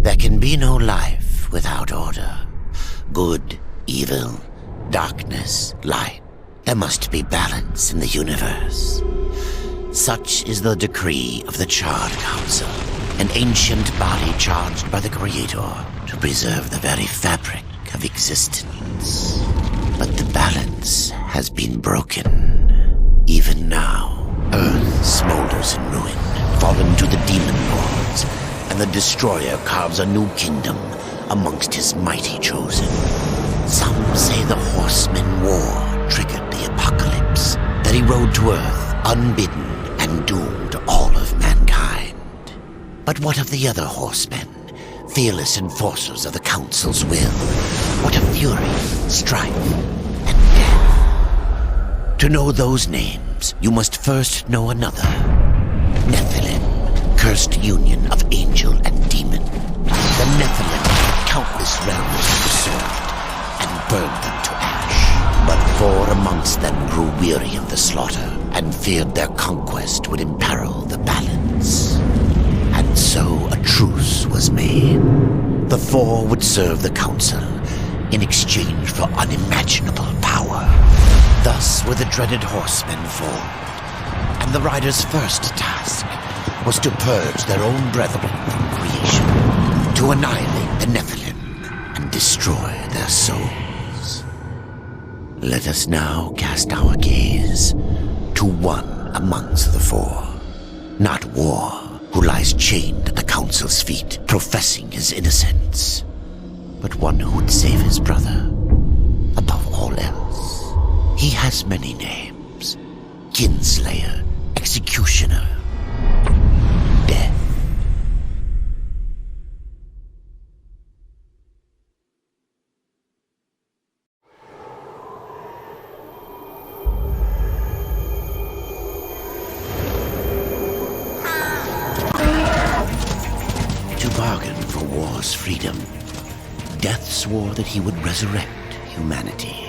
There can be no life without order. Good, evil, darkness, light. There must be balance in the universe. Such is the decree of the Charred Council, an ancient body charged by the Creator to preserve the very fabric of existence. But the balance has been broken. Even now, Earth smolders in ruin, fallen to the demon lords, and the Destroyer carves a new kingdom amongst his mighty chosen. Some say the Horseman War triggered the apocalypse, that he rode to Earth unbidden and doomed all of mankind. But what of the other horsemen, fearless enforcers of the Council's will? What of fury, strife, and death? To know those names, you must first know another. Nephilim, cursed union of angel and demon. The Nephilim had countless realms to serve and burned them to ash. But four amongst them grew weary of the slaughter and feared their conquest would imperil the balance. And so a truce was made. The four would serve the Council in exchange for unimaginable power. Thus were the dreaded horsemen formed, and the riders' first task was to purge their own brethren from creation, to annihilate the Nephilim and destroy their souls. Let us now cast our gaze to one amongst the four, not War, who lies chained at the Council's feet, professing his innocence, but one who would save his brother above all else. He has many names: Kinslayer, Executioner, Death. To bargain for war's freedom, Death swore that he would resurrect humanity.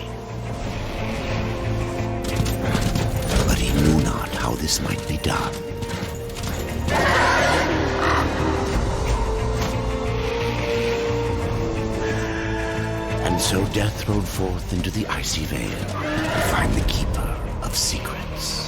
But he knew not how this might be done. And so Death rode forth into the icy veil to find the Keeper of Secrets.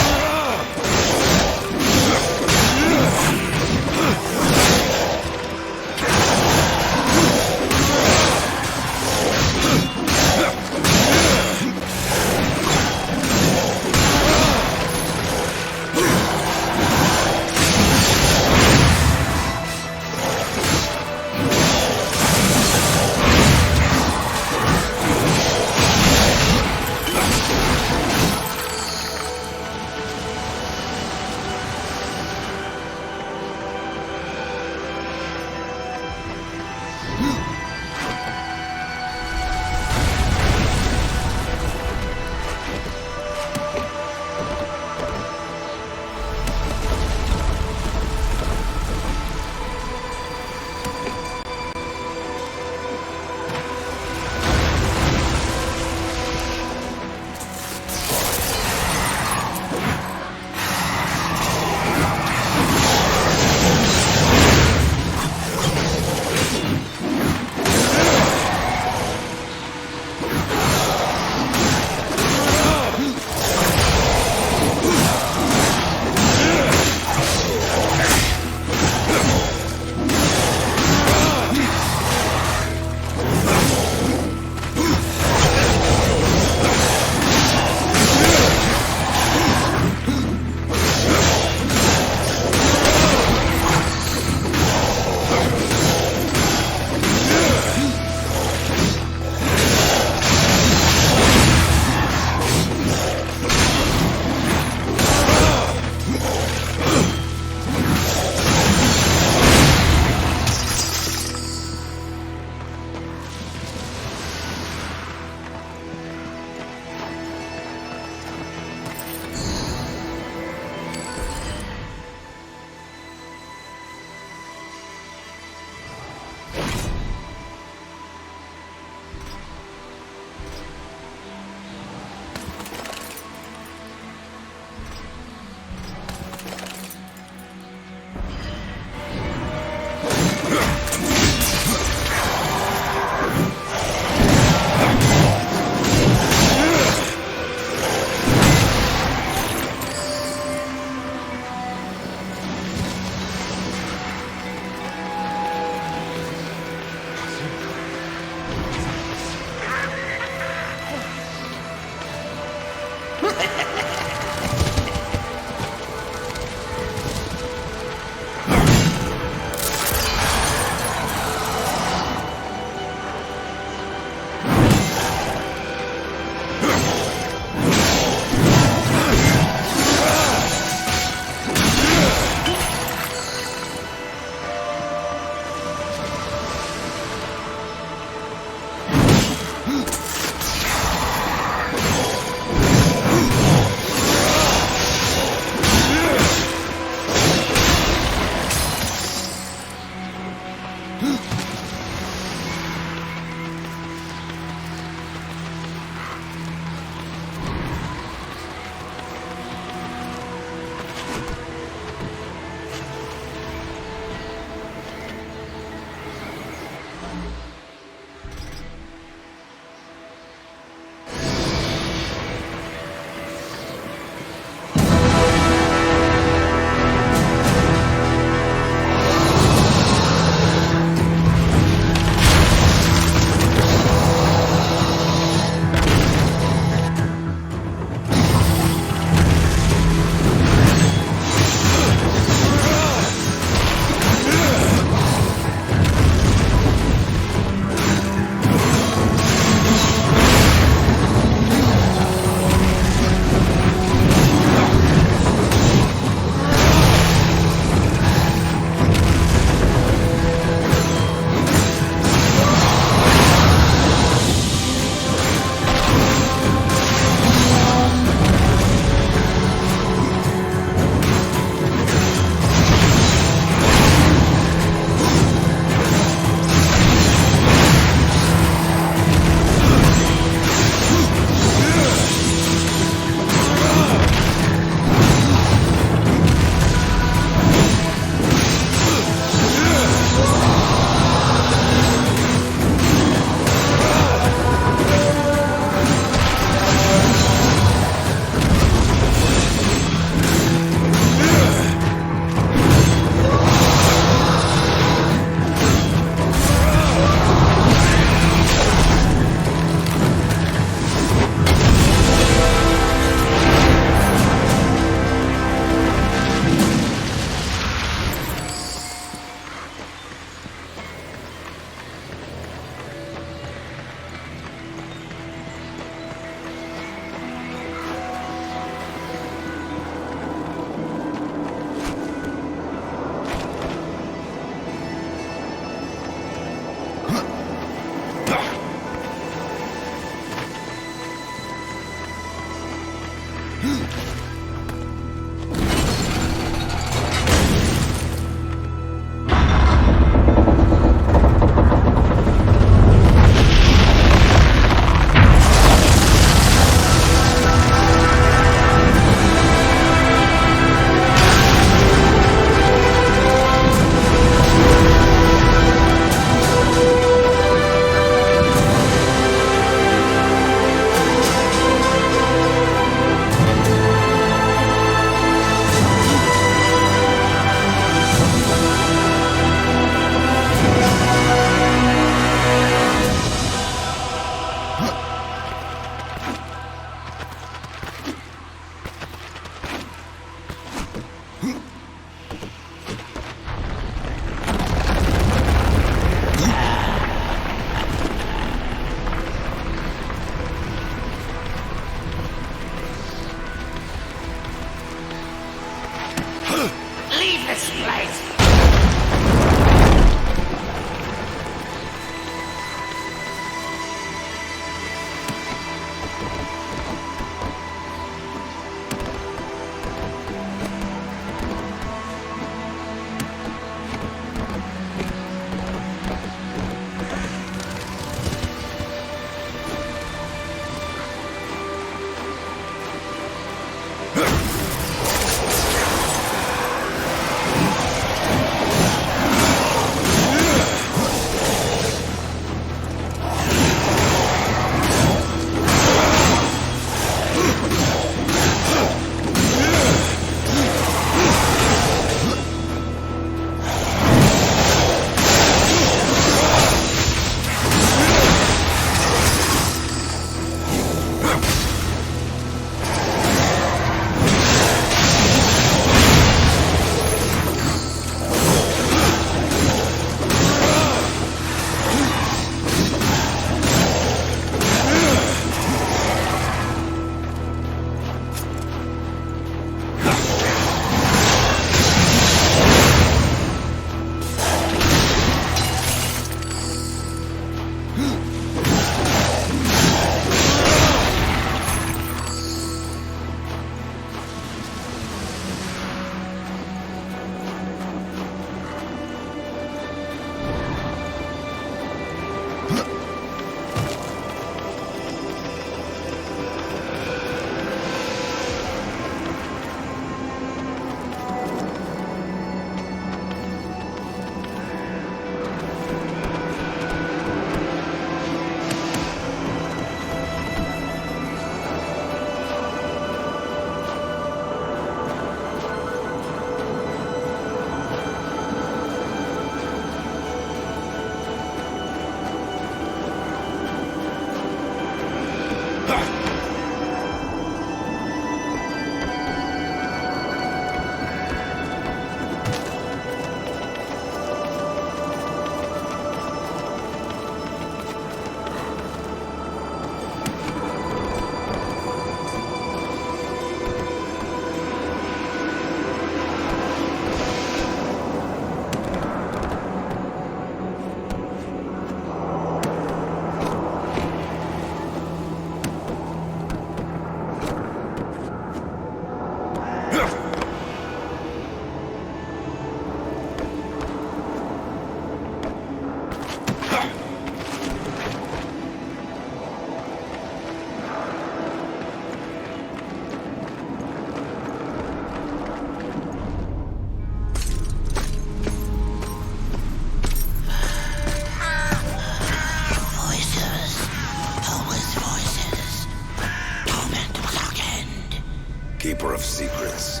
Keeper of secrets,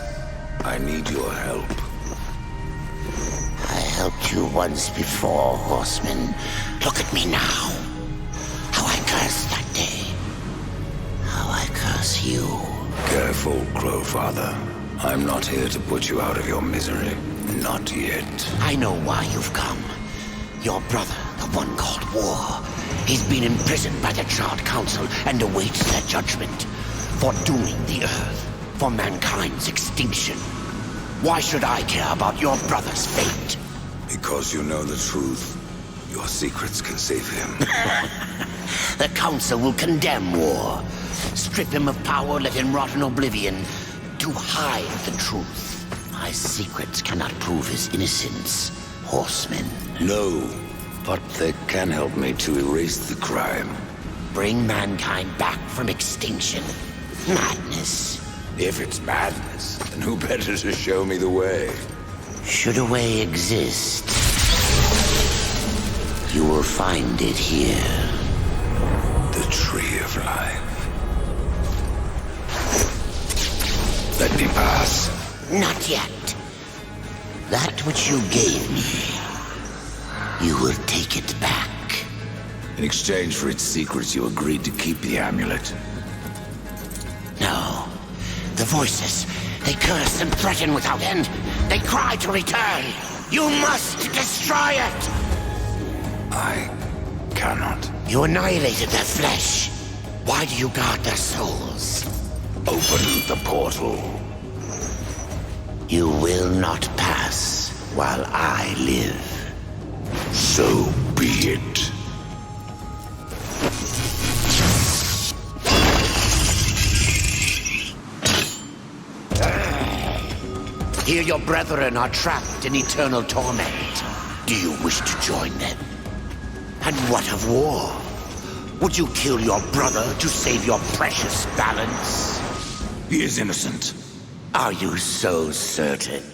I need your help. I helped you once before, Horseman. Look at me now. How I cursed that day. How I curse you. Careful, Crowfather. I'm not here to put you out of your misery. Not yet. I know why you've come. Your brother, the one called War. He's been imprisoned by the Charred Council and awaits their judgment. For dooming the Earth. For mankind's extinction. Why should I care about your brother's fate? Because you know the truth. Your secrets can save him. The Council will condemn War. Strip him of power, let him rot in oblivion. To hide the truth. My secrets cannot prove his innocence, Horseman. No, but they can help me to erase the crime. Bring mankind back from extinction. Madness. If it's madness, then who better to show me the way? Should a way exist, you will find it here. The Tree of Life. Let me pass. Not yet. That which you gave me, you will take it back. In exchange for its secrets, you agreed to keep the amulet. No. The voices, they curse and threaten without end. They cry to return. You must destroy it! I cannot. You annihilated their flesh. Why do you guard their souls? Open the portal. You will not pass while I live. So be it. Here your brethren are trapped in eternal torment. Do you wish to join them? And what of War? Would you kill your brother to save your precious balance? He is innocent. Are you so certain?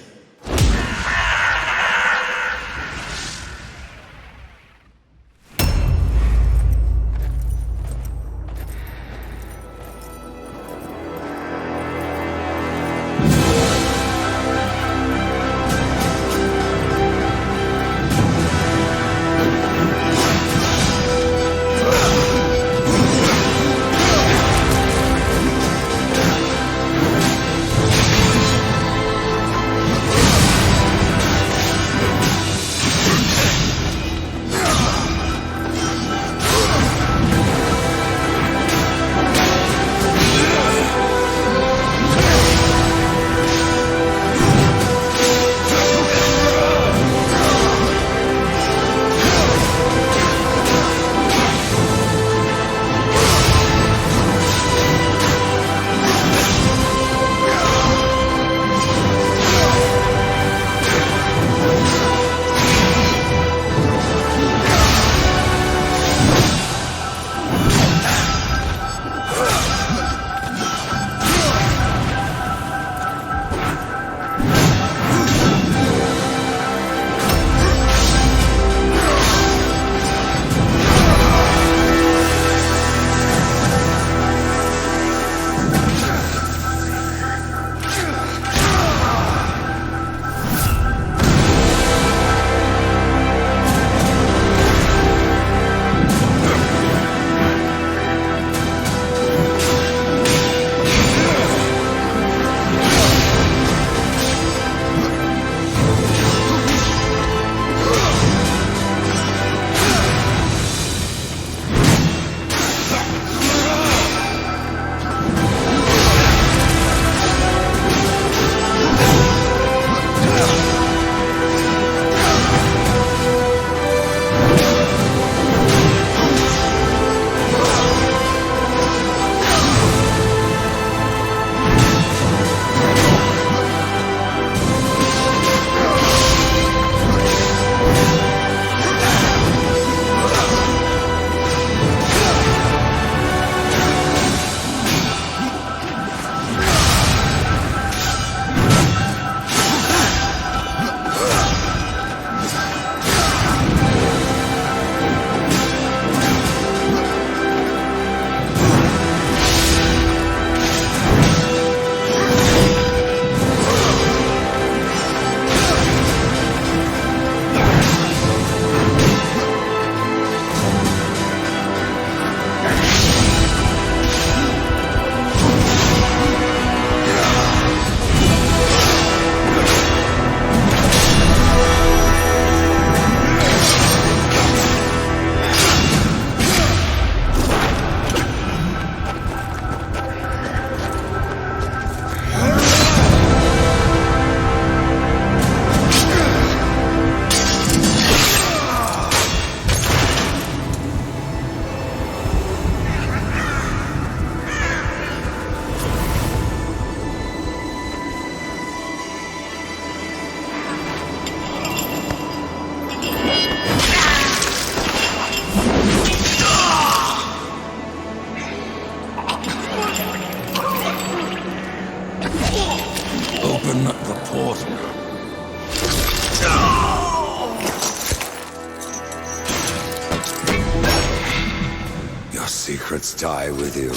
secrets die with you.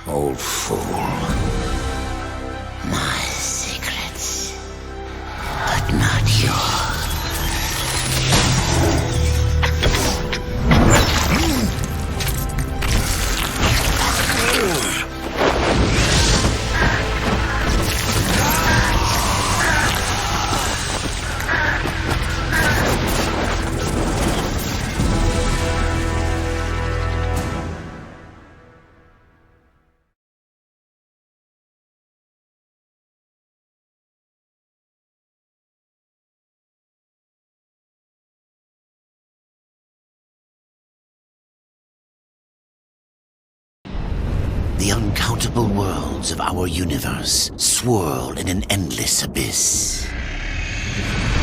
Old fool. My secrets, but not yours. The uncountable worlds of our universe swirl in an endless abyss.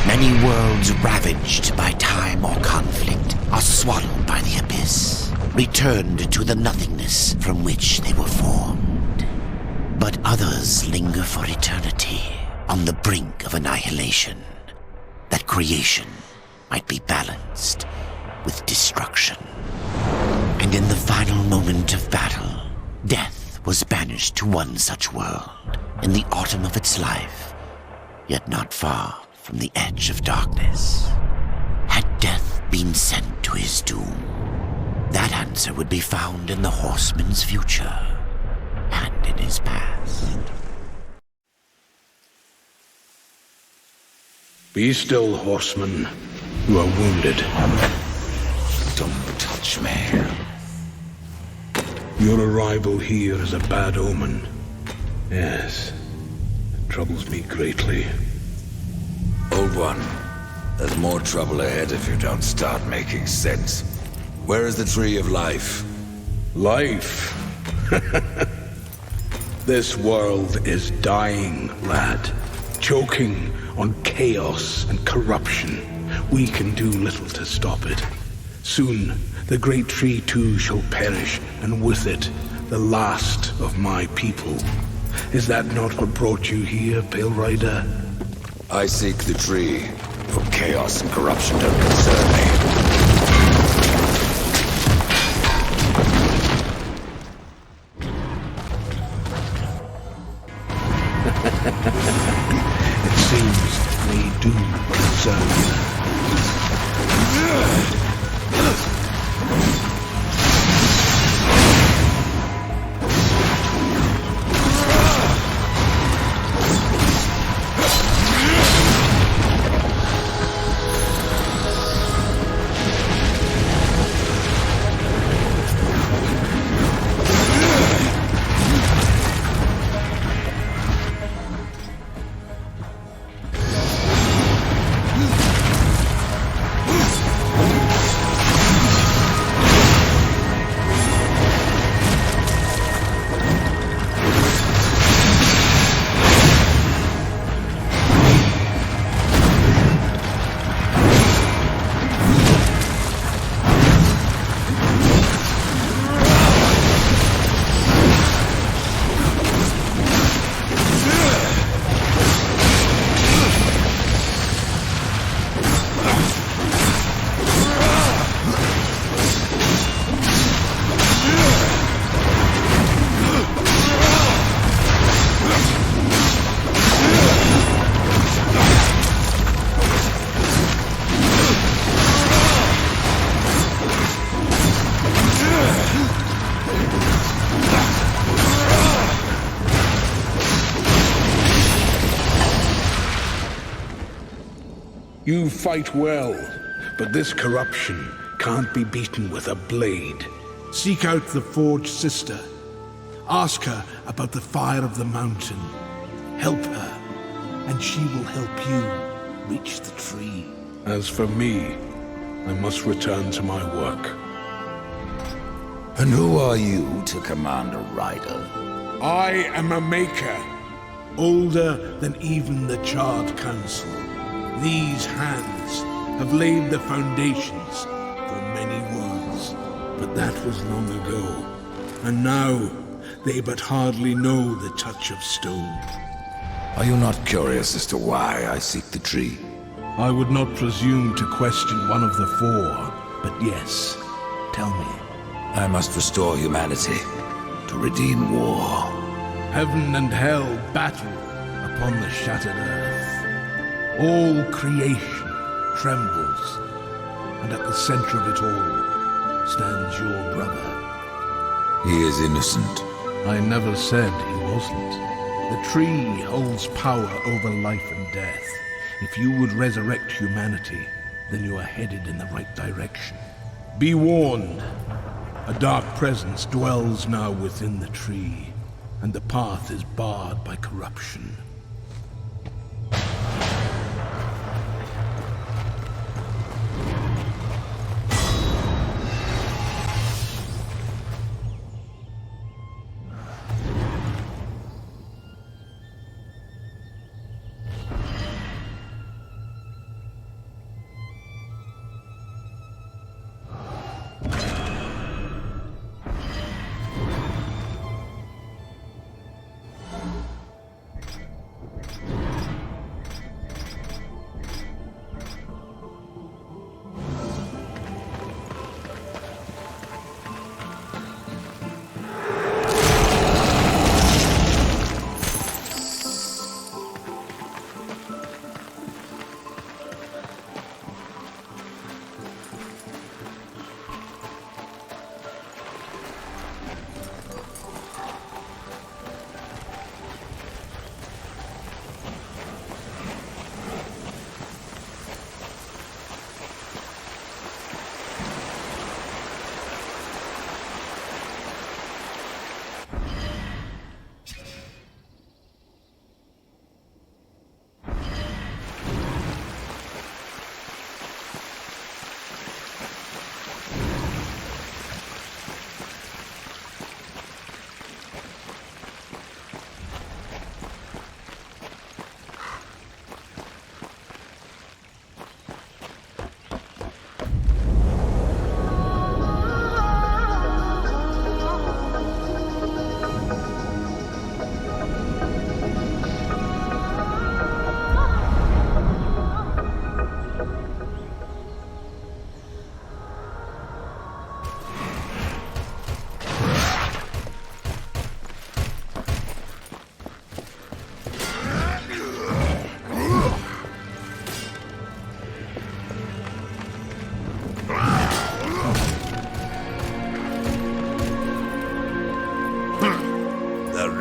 Many worlds ravaged by time or conflict are swallowed by the abyss, returned to the nothingness from which they were formed. But others linger for eternity on the brink of annihilation, that creation might be balanced with destruction. And in the final moment of battle, death was banished to one such world in the autumn of its life, yet not far from the edge of darkness. Had death been sent to his doom? That answer would be found in the horseman's future and in his past. Be still, horseman. You are wounded. Don't touch me. Your arrival here is a bad omen. Yes, it troubles me greatly. Old one, there's more trouble ahead if you don't start making sense. Where is the tree of life? Life? This world is dying, lad. Choking on chaos and corruption. We can do little to stop it. Soon, the great tree too shall perish, and with it, the last of my people. Is that not what brought you here, Pale Rider? I seek the tree, for chaos and corruption don't concern me. It seems they do concern you. You fight well, but this corruption can't be beaten with a blade. Seek out the Forge Sister. Ask her about the fire of the mountain. Help her, and she will help you reach the tree. As for me, I must return to my work. And who are you to command a rider? I am a maker, older than even the Charred Council. These hands have laid the foundations for many worlds, but that was long ago. And now, they but hardly know the touch of stone. Are you not curious as to why I seek the tree? I would not presume to question one of the four, but yes, tell me, I must restore humanity to redeem war. Heaven and hell battle upon the shattered earth. All creation trembles, and at the center of it all stands your brother. He is innocent. I never said he wasn't. The tree holds power over life and death. If you would resurrect humanity, then you are headed in the right direction. Be warned. A dark presence dwells now within the tree, and the path is barred by corruption.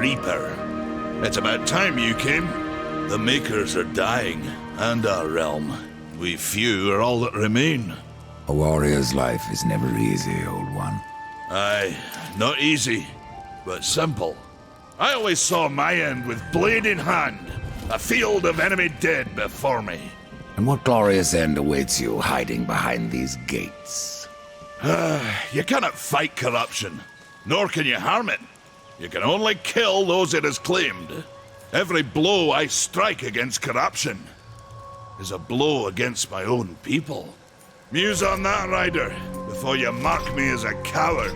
Reaper. It's about time you came. The Makers are dying, and our realm. We few are all that remain. A warrior's life is never easy, old one. Aye, not easy, but simple. I always saw my end with blade in hand, a field of enemy dead before me. And what glorious end awaits you hiding behind these gates? You cannot fight corruption, nor can you harm it. You can only kill those it has claimed. Every blow I strike against corruption is a blow against my own people. Muse on that, Ryder, before you mark me as a coward.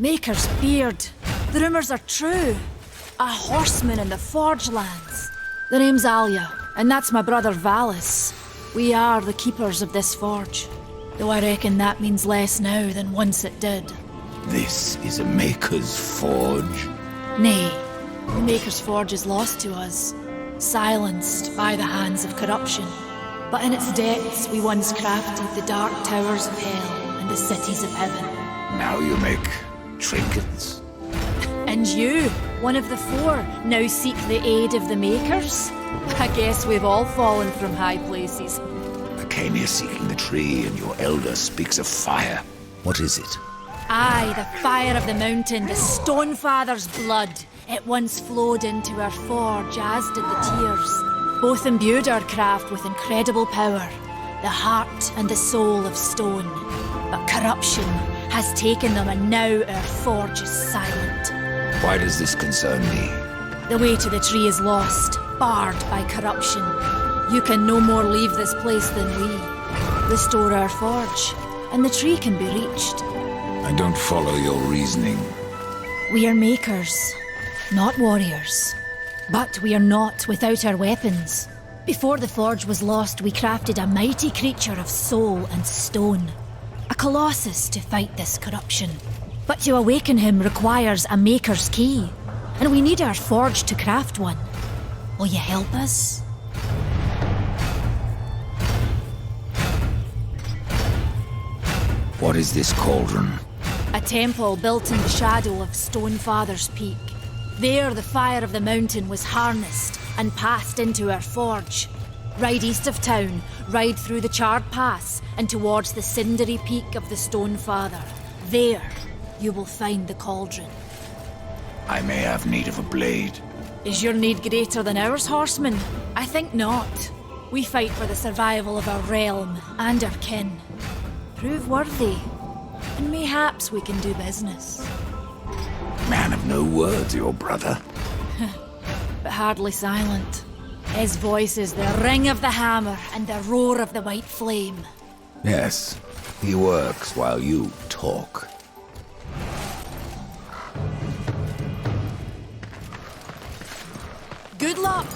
Maker's beard. The rumors are true. A horseman in the Forge lands. The name's Alia, and that's my brother Valis. We are the keepers of this forge. Though I reckon that means less now than once it did. This is a Maker's Forge. Nay, the Maker's Forge is lost to us, silenced by the hands of corruption. But in its depths we once crafted the dark towers of hell and the cities of heaven. Now you make trinkets. And you, one of the four, now seek the aid of the Makers? I guess we've all fallen from high places. I came here seeking the tree, and your elder speaks of fire. What is it? Aye, the fire of the mountain, the Stonefather's blood. It once flowed into our forge, as did the tears. Both imbued our craft with incredible power, the heart and the soul of stone. But corruption has taken them, and now our forge is silent. Why does this concern me? The way to the tree is lost, barred by corruption. You can no more leave this place than we. Restore our forge, and the tree can be reached. I don't follow your reasoning. We are makers, not warriors. But we are not without our weapons. Before the forge was lost, we crafted a mighty creature of soul and stone. A colossus to fight this corruption. But to awaken him requires a maker's key. And we need our forge to craft one. Will you help us? What is this cauldron? A temple built in the shadow of Stonefather's Peak. There the fire of the mountain was harnessed and passed into our forge. Ride east of town, ride through the charred pass and towards the cindery peak of the Stonefather. There, you will find the cauldron. I may have need of a blade. Is your need greater than ours, horseman? I think not. We fight for the survival of our realm and our kin. Prove worthy, and mayhaps we can do business. Man of no words, your brother. But hardly silent. His voice is the ring of the hammer and the roar of the white flame. Yes, he works while you talk. Good luck!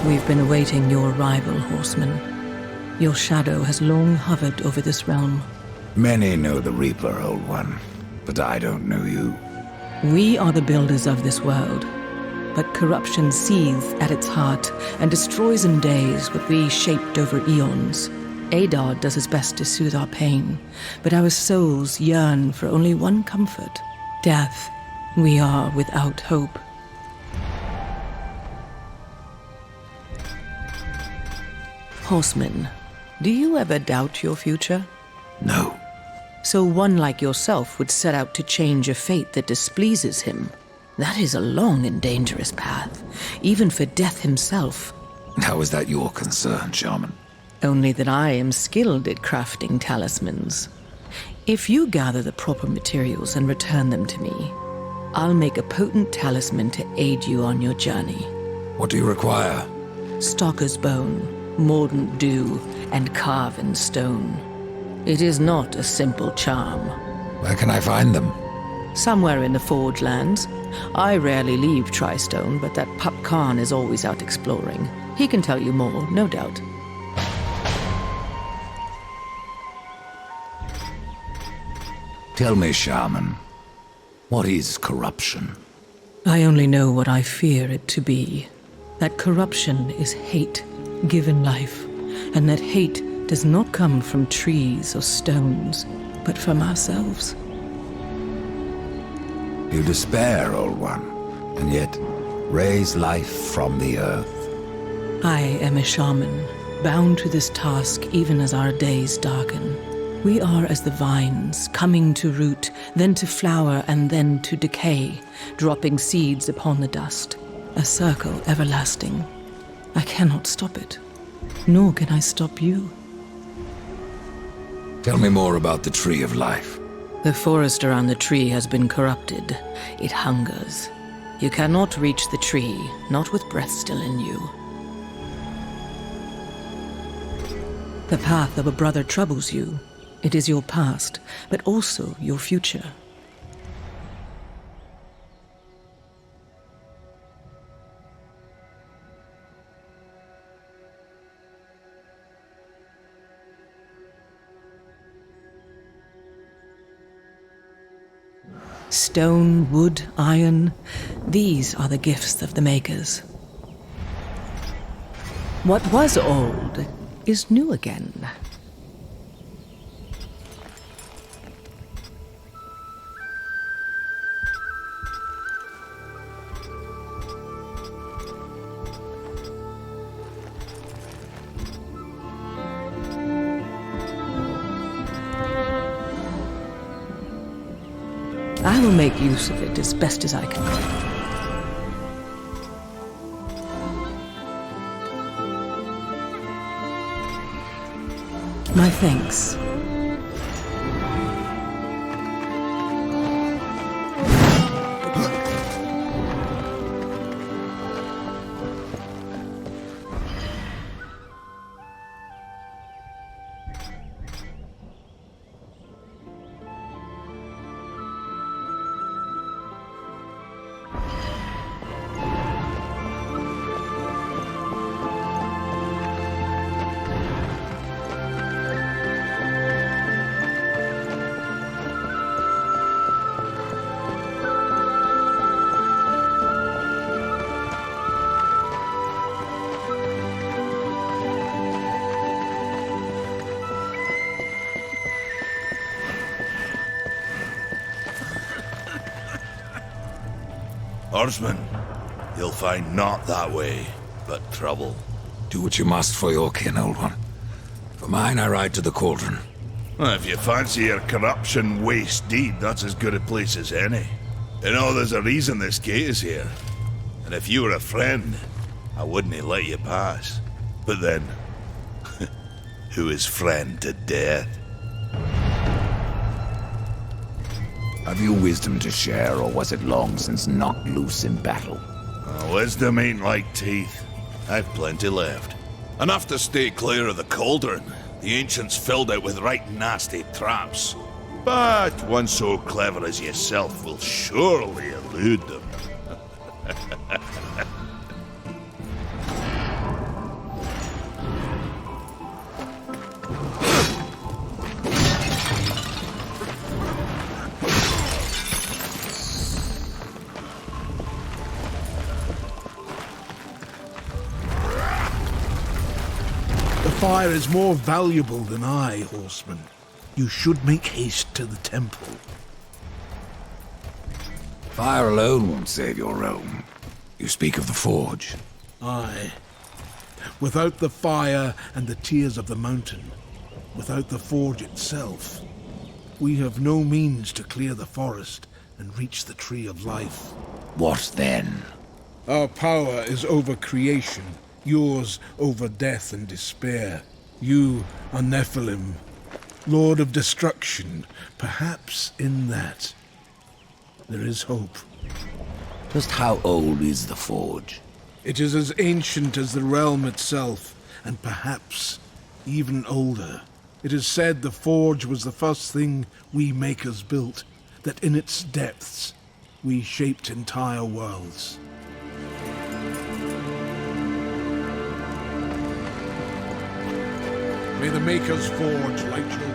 We've been awaiting your arrival, horseman. Your shadow has long hovered over this realm. Many know the Reaper, Old One, but I don't know you. We are the builders of this world, but corruption seethes at its heart and destroys in days what we shaped over eons. Adar does his best to soothe our pain, but our souls yearn for only one comfort: death. We are without hope. Horseman, do you ever doubt your future? No. So one like yourself would set out to change a fate that displeases him. That is a long and dangerous path, even for death himself. How is that your concern, Shaman? Only that I am skilled at crafting talismans. If you gather the proper materials and return them to me, I'll make a potent talisman to aid you on your journey. What do you require? Stalker's bone, mordant dew, and carven stone. It is not a simple charm. Where can I find them? Somewhere in the Forge lands. I rarely leave Tristone, but that pup Khan is always out exploring. He can tell you more, no doubt. Tell me, Shaman, what is corruption? I only know what I fear it to be. That corruption is hate. given life, and that hate does not come from trees or stones, but from ourselves. You despair, Old One, and yet raise life from the earth. I am a shaman, bound to this task even as our days darken. We are as the vines, coming to root, then to flower, and then to decay, dropping seeds upon the dust. A circle everlasting. I cannot stop it, nor can I stop you. Tell me more about the Tree of Life. The forest around the tree has been corrupted. It hungers. You cannot reach the tree, not with breath still in you. The path of a brother troubles you. It is your past, but also your future. Stone, wood, iron, these are the gifts of the makers. What was old is new again. I will make use of it as best as I can. My thanks. Horseman, you'll find naught that way, but trouble. Do what you must for your kin, Old One. For mine, I ride to the cauldron. Well, if you fancy your corruption waste deed, that's as good a place as any. You know, there's a reason this gate is here. And if you were a friend, I wouldn't let you pass. But then, who is friend to death? Have you wisdom to share, or was it long since knocked loose in battle? Wisdom ain't like teeth. I've plenty left. Enough to stay clear of the cauldron. The ancients filled it with right nasty traps. But one so clever as yourself will surely elude them. The fire is more valuable than I, horseman. You should make haste to the temple. Fire alone won't save your realm. You speak of the forge. Aye. Without the fire and the tears of the mountain, without the forge itself, we have no means to clear the forest and reach the Tree of Life. What then? Our power is over creation, yours over death and despair. You are Nephilim, Lord of Destruction. Perhaps in that there is hope. Just how old is the forge? It is as ancient as the realm itself, and perhaps even older. It is said the forge was the first thing we makers built, that in its depths we shaped entire worlds. May the Maker's forge light your